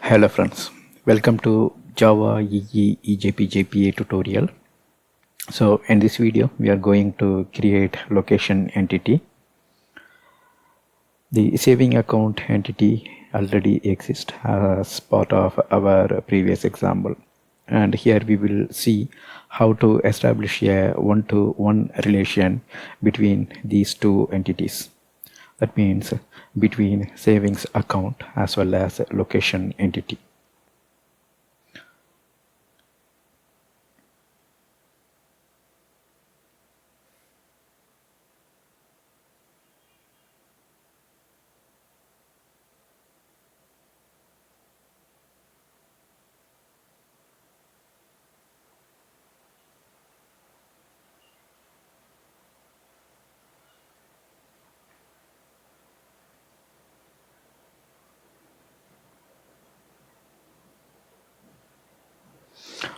Hello friends, welcome to JavaEE EJB JPA tutorial. So in this video we are going to create location entity. The saving account entity already exists as part of our previous example, and here we will see how to establish a one-to-one relation between these two entities. That means between savings account as well as location entity.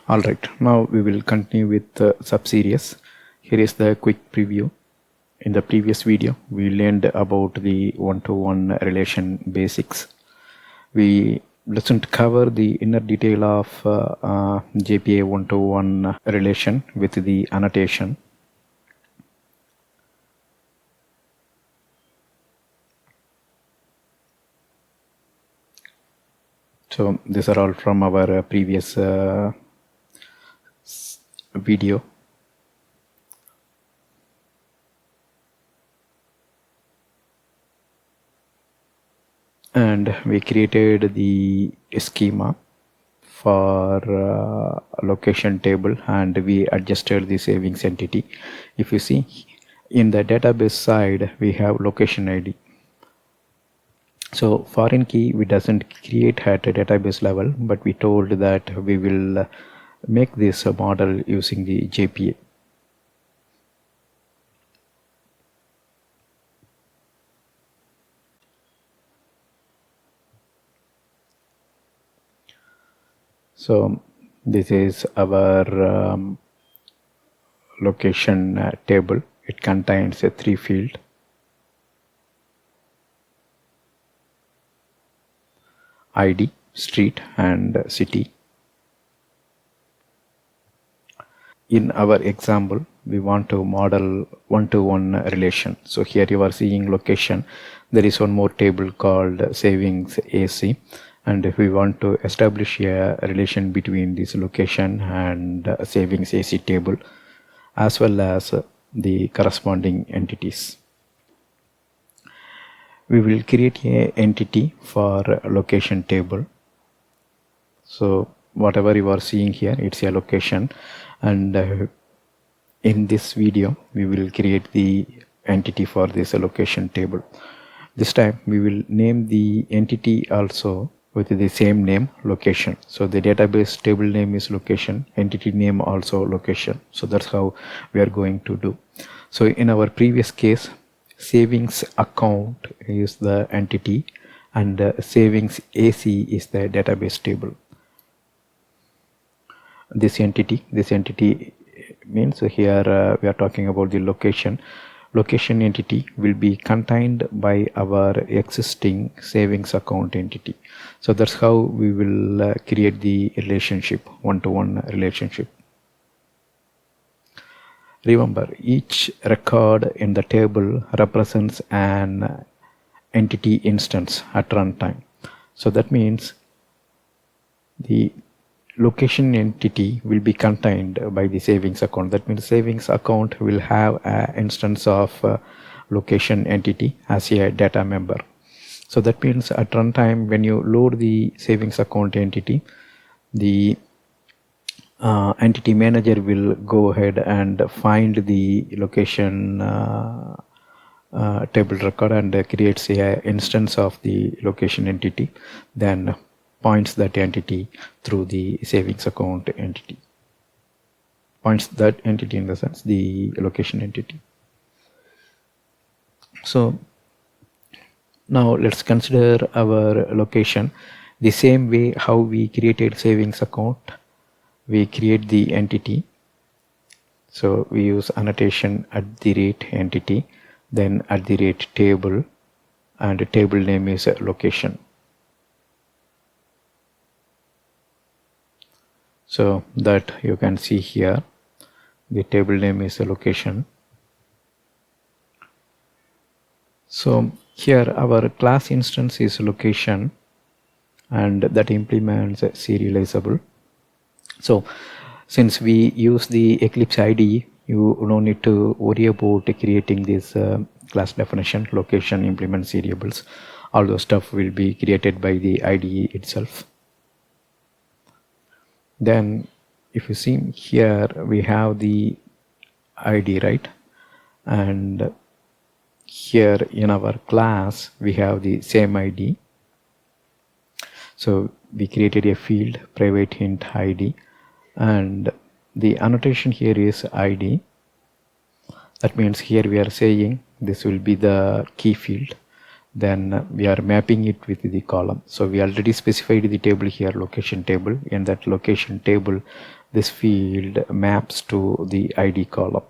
Alright, now we will continue with the sub-series. Here is the quick preview. In the previous video, we learned about the one-to-one relation basics. We doesn't cover the inner detail of JPA one-to-one relation with the annotation. So these are all from our previous video. And we created the schema for location table, and we adjusted the savings entity. If you see in the database side, we have location ID. So foreign key we doesn't create at a database level, but we told that we will make this model using the JPA. So this is our location table. It contains a 3 fields: ID, street, and city. In our example, we want to model one-to-one relation. So here you are seeing location. There is one more table called savings AC, and if we want to establish a relation between this location and savings AC table as well as the corresponding entities. We will create a entity for location table. So whatever you are seeing here, it's a location, and in this video we will create the entity for this location table. This time we will name the entity also with the same name, location. So the database table name is location, entity name also location. So that's how we are going to do. So in our previous case, savings account is the entity and savings AC is the database table. This entity means here we are talking about the location. Location entity will be contained by our existing savings account entity. So that's how we will create the relationship, one-to-one relationship. Remember, each record in the table represents an entity instance at runtime. So that means the location entity will be contained by the savings account. That means savings account will have an instance of location entity as a data member. So that means at runtime, when you load the savings account entity, the entity manager will go ahead and find the location table record and creates a instance of the location entity, then points that entity through the savings account entity. Points that entity in the sense the location entity. So now let's consider our location the same way how we created savings account. We create the entity. So we use annotation @entity, then @table, and table name is location. So that you can see here, the table name is a location. So here our class instance is location, and that implements serializable. So since we use the Eclipse IDE, you don't need to worry about creating this class definition, location, implement variables. All those stuff will be created by the IDE itself. Then if you see here, we have the ID, right? And here in our class we have the same ID. So we created a field private hint ID, and the annotation here is ID. That means here we are saying this will be the key field, then we are mapping it with the column. So we already specified the table here, location table. In that location table, this field maps to the ID column.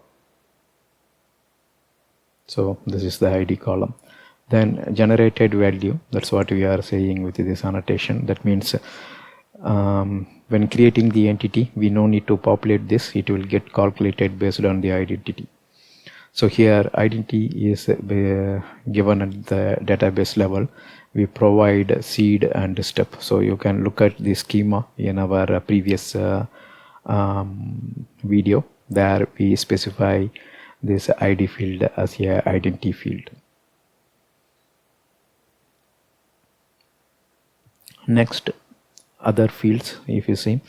So this is the ID column. Then generated value, that's what we are saying with this annotation. That means when creating the entity, we no need to populate this, it will get calculated based on the identity. So here identity is given at the database level. We provide seed and step. So you can look at the schema in our previous video. There we specify this ID field as a identity field. Next, other fields, if you see,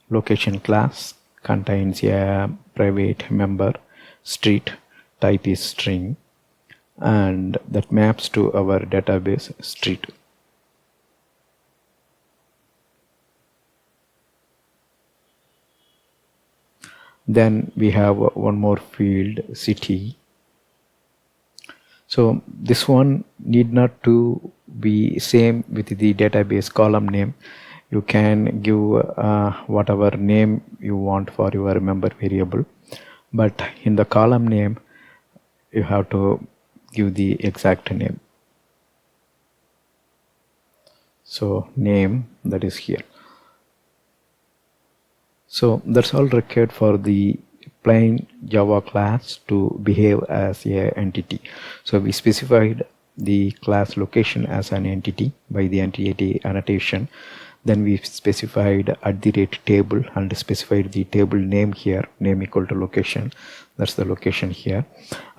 location class contains a private member, street, type is string, and that maps to our database street. Then we have one more field, city. So this one need not to be same with the database column name. You can give whatever name you want for your member variable, but in the column name you have to give the exact name. So name, that is here. So that's all required for the plain Java class to behave as a entity. So we specified the class location as an entity by the entity annotation. Then we specified @table and specified the table name here, name equal to location. That's the location here.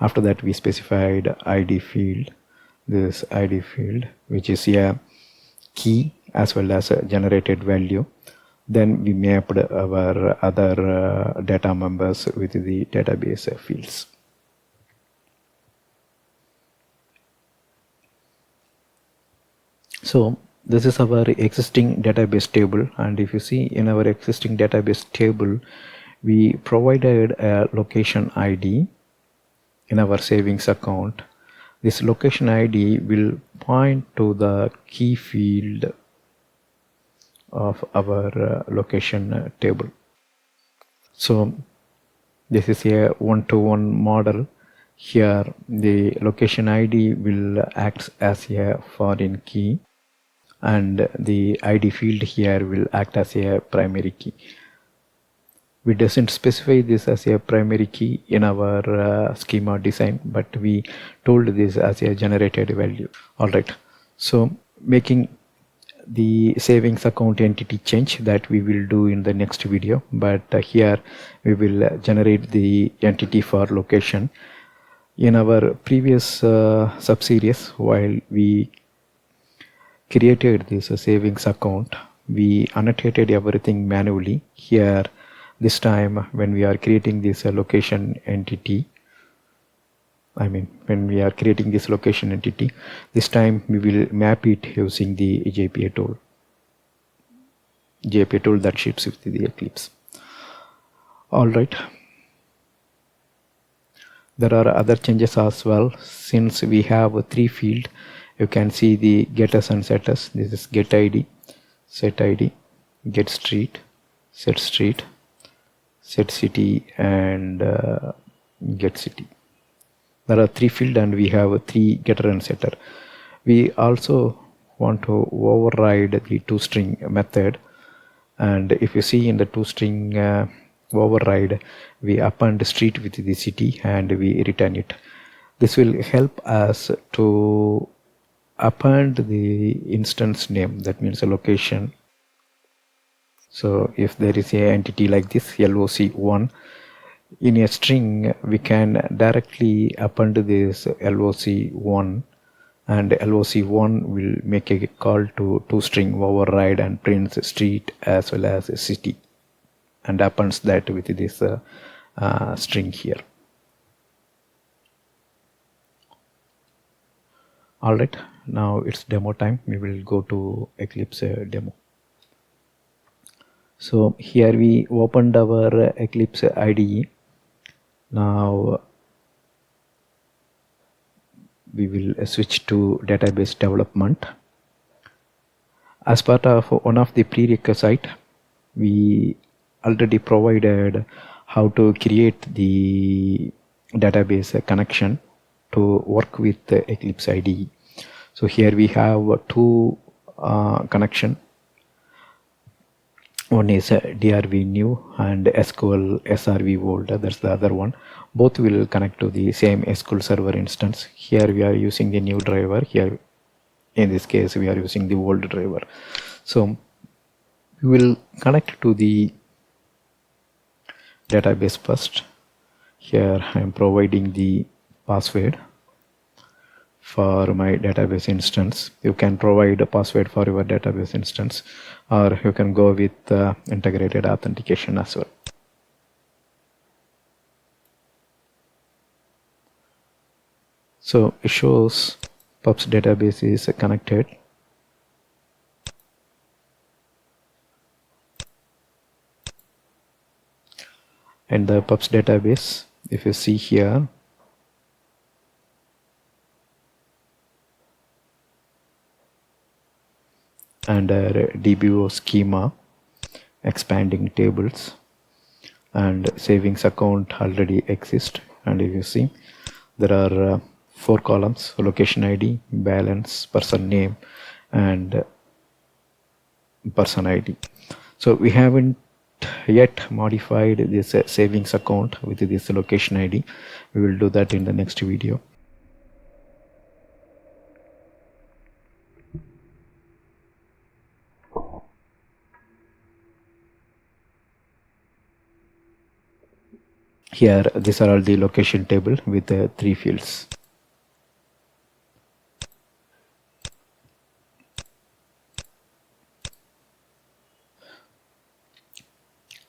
After that we specified ID field, this ID field, which is a key as well as a generated value. Then we mapped our other data members with the database fields. So this is our existing database table, and if you see in our existing database table, we provided a location ID in our savings account. This location ID will point to the key field of our location table. So this is a one-to-one model. Here the location ID will act as a foreign key, and the ID field here will act as a primary key. We doesn't specify this as a primary key in our schema design, but we told this as a generated value. Alright, so making the savings account entity change, that we will do in the next video, but here we will generate the entity for location. In our previous sub-series, while we created this savings account, we annotated everything manually. Here this time when we are creating this location entity, when we are creating this location entity, this time we will map it using the JPA tool that ships with the Eclipse. Alright, there are other changes as well. Since we have 3 fields, you can see the getters and setters. This is get ID, set ID, get street, set city, and get city. There are 3 fields and we have 3 getter and setter. We also want to override the toString method, And if you see in the toString override, we append street with the city and we return it. This will help us to append the instance name, that means a location. So if there is a entity like this loc1 in a string, we can directly append this loc1, and loc1 will make a call to toString override and prints street as well as city and appends that with this string here. Alright, now it's demo time. We will go to Eclipse Demo. So here we opened our Eclipse IDE. Now we will switch to database development. As part of one of the prerequisite, we already provided how to create the database connection to work with the Eclipse IDE. So here we have two connection. One is DRV new and SQL SRV old, that's the other one. Both will connect to the same SQL Server instance. Here we are using the new driver. Here in this case we are using the old driver. So we will connect to the database first. Here I am providing the password for my database instance. You can provide a password for your database instance, or you can go with integrated authentication as well. So it shows pubs database is connected. And the pubs database, if you see here, under DBO schema, expanding tables, and savings account already exists. And if you see, there are 4 columns: location ID, balance, person name, and person ID. So we haven't yet modified this savings account with this location ID. We will do that in the next video. Here these are all the location table with 3 fields.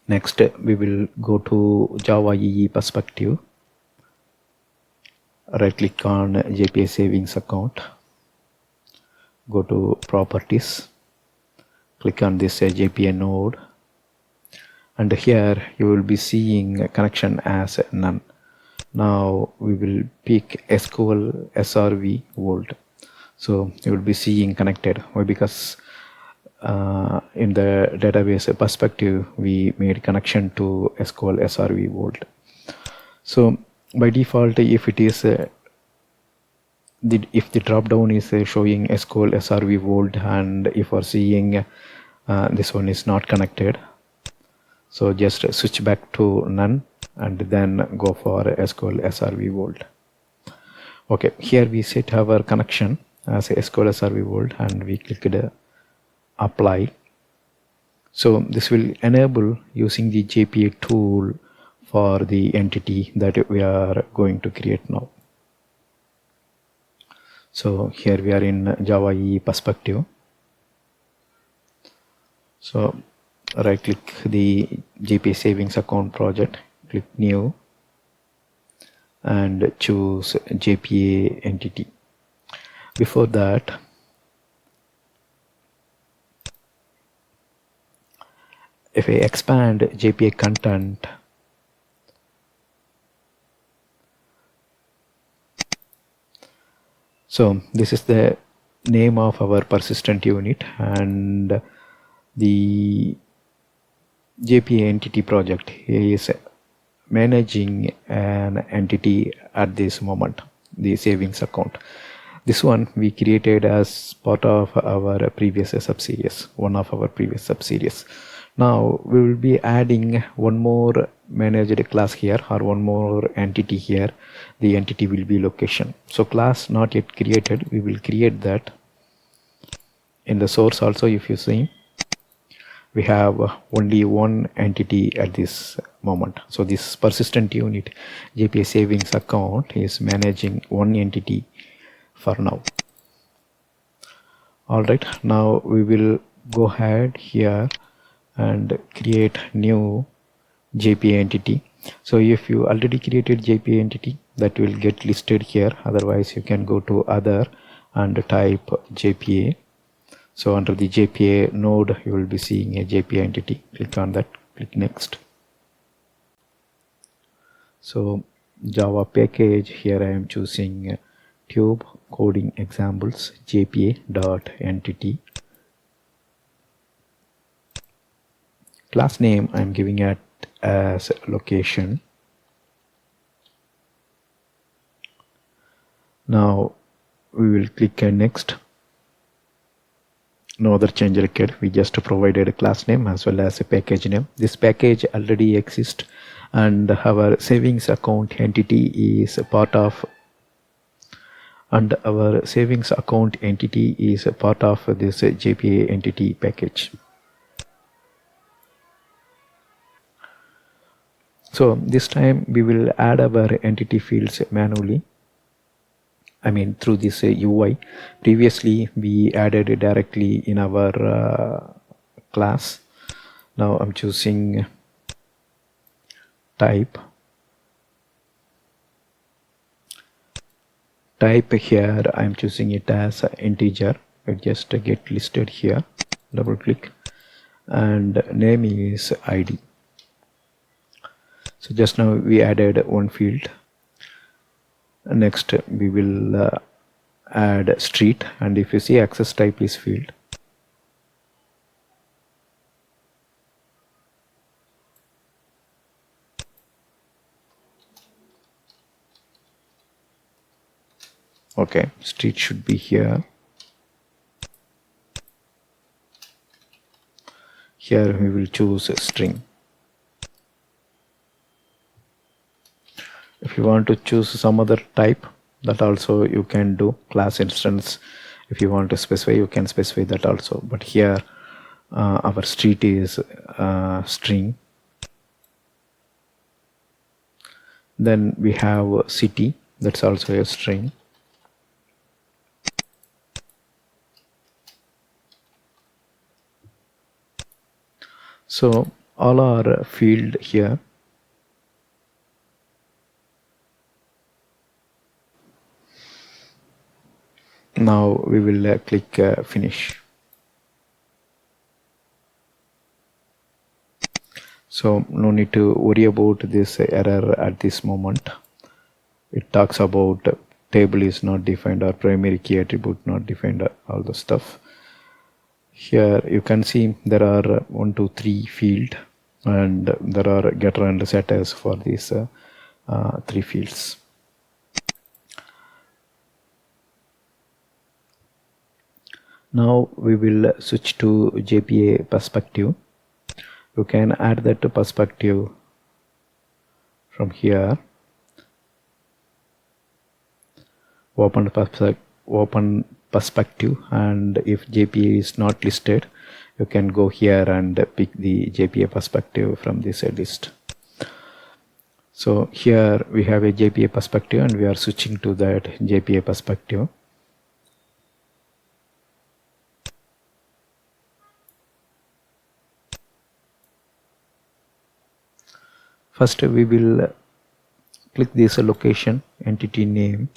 Next we will go to JavaEE Perspective. Right click on JPA savings account, go to properties, click on this JPA node, and here you will be seeing connection as none. Now we will pick SQL SRV old. So you will be seeing connected. Why? Because in the database perspective we made connection to SQL SRV old. So by default, if it is if the drop down is showing SQL SRV old, and if we're seeing this one is not connected, so just switch back to none and then go for SQL SRV old. Okay, here we set our connection as SQL SRV old and we click apply. So this will enable using the JPA tool for the entity that we are going to create now. So here we are in JavaEE Perspective. So right click the JPA savings account project, click new and choose JPA Entity. Before that, if I expand JPA content, so this is the name of our persistent unit, and the JPA Entity project is managing an entity at this moment, the savings account. This one we created as part of our previous subseries, one of our previous subseries. Now we will be adding one more managed class here, or one more entity here. The entity will be location. So class not yet created, we will create that. In the source also, if you see, we have only one entity at this moment. So this persistent unit JPA savings account is managing one entity for now. Alright, now we will go ahead here and create new JPA entity. So if you already created JPA entity, that will get listed here. Otherwise you can go to other and type JPA. So under the JPA node, you will be seeing a JPA entity. Click on that, click next. So Java package, here I am choosing tube coding examples jpa.entity. Class name I am giving it as location. Now we will click next. No other change required. We just provided a class name as well as a package name. This package already exists, and our savings account entity is a part of, and our savings account entity is a part of this JPA entity package. So this time we will add our entity fields manually. I mean through this UI. Previously we added it directly in our class. Now I'm choosing type. Type here I'm choosing it as integer. It just get listed here. Double click, and name is ID. So just now we added one field. Next we will add street, and if you see access type is field. Okay, street should be here. Here we will choose a string. If you want to choose some other type, that also you can do. Class instance, if you want to specify, you can specify that also. But here our street is string. Then we have city, that's also a string. So all are field here. Now we will click finish. So no need to worry about this error at this moment. It talks about table is not defined or primary key attribute not defined, all the stuff. Here you can see there are 1, 2, 3 field, and there are getter and setters for these 3 fields. Now we will switch to JPA Perspective. You can add that perspective from here. Open perspective, and if JPA is not listed, you can go here and pick the JPA Perspective from this list. So here we have a JPA Perspective, and we are switching to that JPA Perspective. First we will click this location, entity name,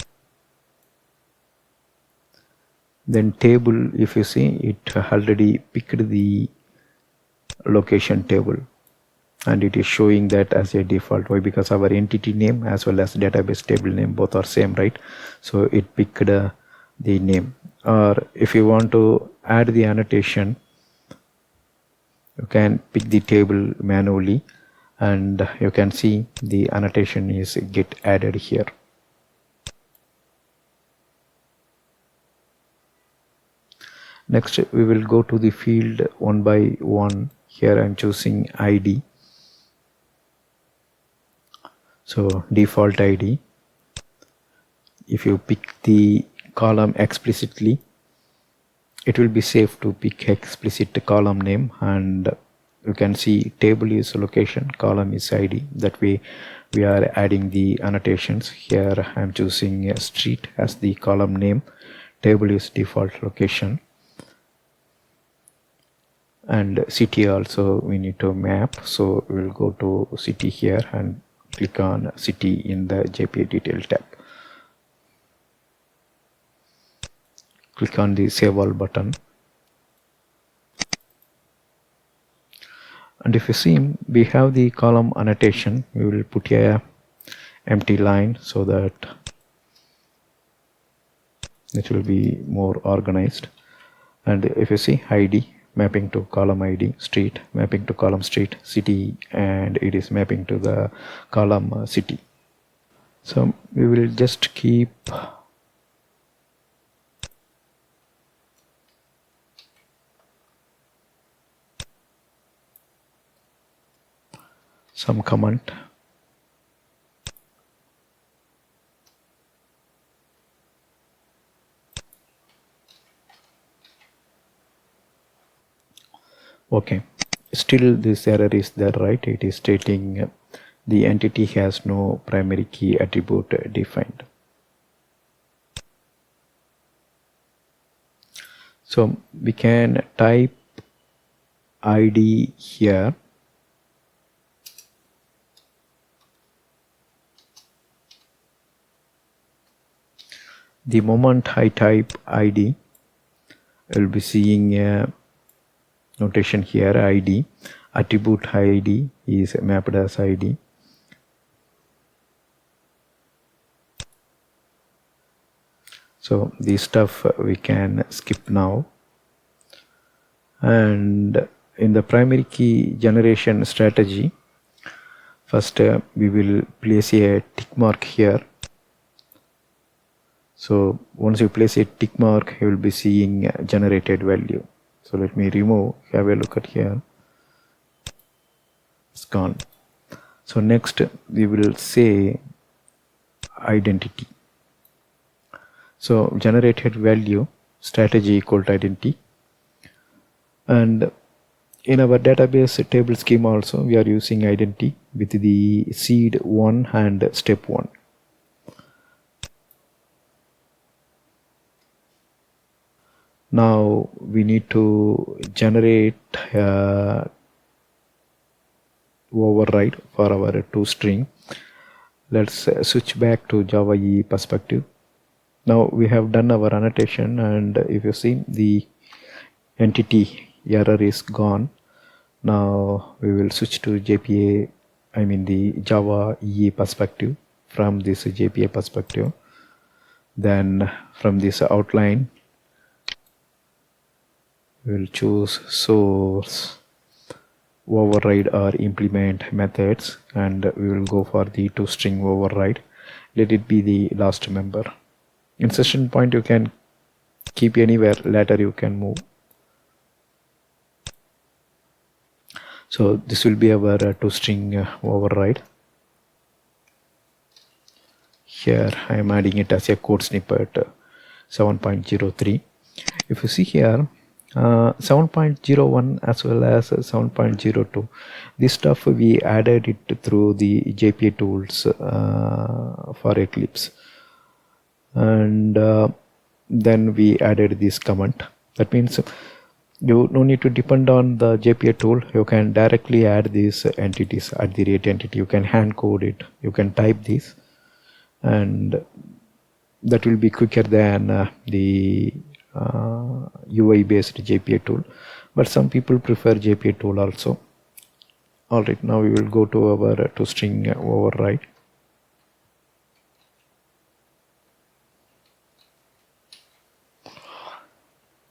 then table. If you see, it already picked the location table, and it is showing that as a default. Why? Because our entity name as well as database table name both are same, right? So it picked the name. Or if you want to add the annotation, you can pick the table manually, and you can see the annotation is get added here. Next we will go to the field one by one Here I'm choosing ID. So default ID. If you pick the column explicitly, it will be safe to pick explicit column name, and you can see table is location, column is ID. That way we are adding the annotations. Here I'm choosing street as the column name, table is default location, and city also we need to map. So we'll go to city here and click on city in the JPA detail tab. Click on the save all button, and if you see we have the column annotation, we will put a empty line so that it will be more organized. And if you see ID mapping to column ID, street mapping to column street, city, and it is mapping to the column city. So we will just keep some comment. Okay, still this error is there, right? It is stating the entity has no primary key attribute defined. So we can type ID here. The moment I type ID, I will be seeing a notation here, ID, attribute ID is mapped as ID. So this stuff we can skip now. And in the primary key generation strategy, first we will place a tick mark here. So once you place a tick mark, you will be seeing generated value. So let me remove, have a look at here, it's gone. So next we will say identity. So generated value strategy equal to identity. And in our database table schema also we are using identity with the seed 1 and step 1. Now we need to generate override for our toString. Let's switch back to JavaEE Perspective. Now we have done our annotation, and if you see the entity error is gone. Now we will switch to JPA, the JavaEE Perspective from this JPA Perspective. Then from this outline we will choose source, override or implement methods, and we will go for the toString override. Let it be the last member. Insertion point you can keep anywhere, later you can move. So this will be our toString override. Here I am adding it as a code snippet 7.03. If you see here 7.01 as well as 7.02, this stuff we added it through the JPA tools for Eclipse, and then we added this comment. That means you no need to depend on the JPA tool. You can directly add these entities at the rate entity. You can hand code it, you can type this, and that will be quicker than the UI based JPA tool, but some people prefer JPA tool also. Alright, now we will go to our toString override.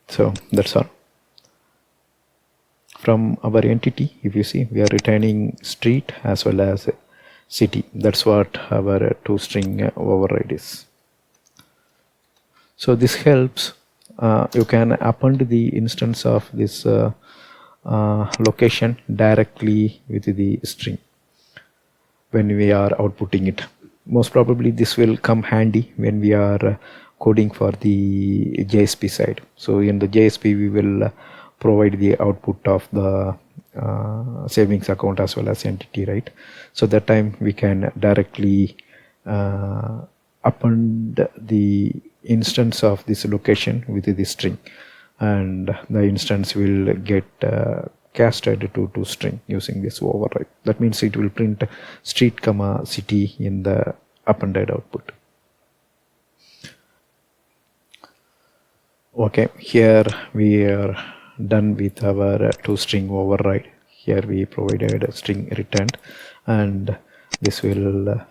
So that's all. From our entity, if you see, we are returning street as well as city. That's what our toString override is. So this helps. You can append the instance of this location directly with the string when we are outputting it. Most probably this will come handy when we are coding for the JSP side. So in the JSP we will provide the output of the savings account as well as entity, right? So that time we can directly append the instance of this location with the string, and the instance will get casted to string using this override. That means it will print street comma city in the appended output. Okay, here we are done with our toString override. Here we provided a string returned, and this will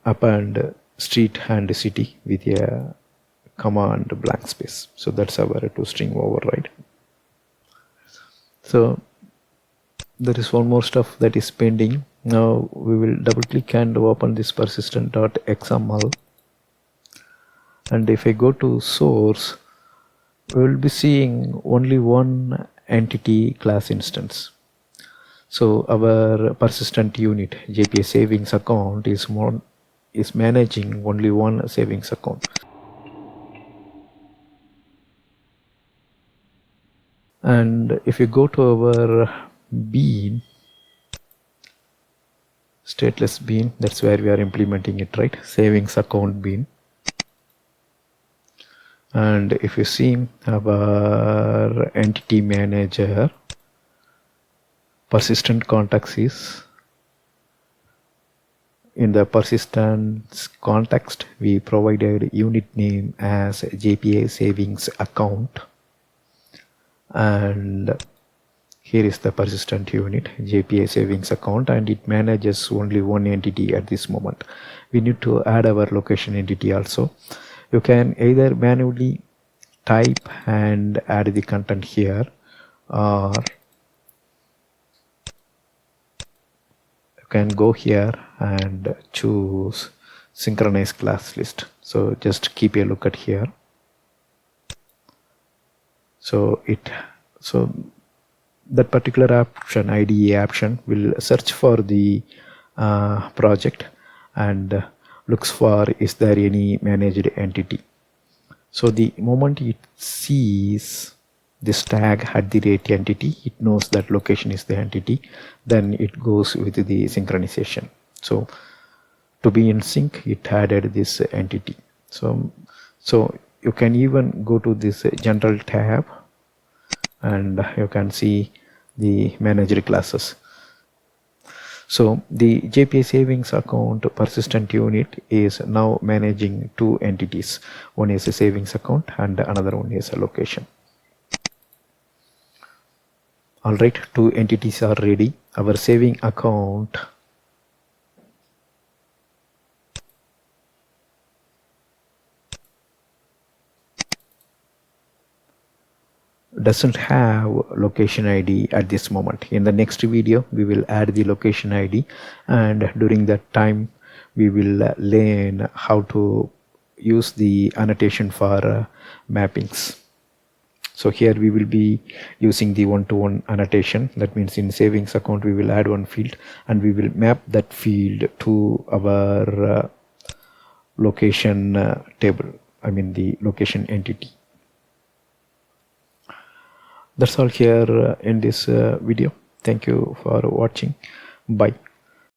append street and city with a command blank space. So that's our toString override. So there is one more stuff that is pending. Now we will double click and open this persistent.xml, and if I go to source, we will be seeing only one entity class instance. So our persistent unit JPA savings account is managing only one savings account. And if you go to our bean, stateless bean, that's where we are implementing it, right? Savings account bean. And if you see our entity manager, persistent context is in the persistence context, we provided unit name as JPA savings account, and here is the persistent unit JPA savings account, and it manages only one entity at this moment. We need to add our location entity also. You can either manually type and add the content here, or you can go here and choose synchronize class list. So just keep a look at here. So that particular option, IDE option, will search for the project and looks for is there any managed entity. So the moment it sees this tag @entity, it knows that location is the entity, then it goes with the synchronization. So to be in sync, it added this entity. So you can even go to this general tab and you can see the managed classes. So the JPA savings account persistent unit is now managing two entities. One is a savings account and another one is a location. Alright, two entities are ready. Our saving account doesn't have location ID at this moment. In the next video we will add the location ID, and during that time we will learn how to use the annotation for mappings. So here we will be using the one-to-one annotation. That means in savings account we will add one field and we will map that field to our location table, I mean the location entity. That's all here in this video. Thank you for watching. Bye.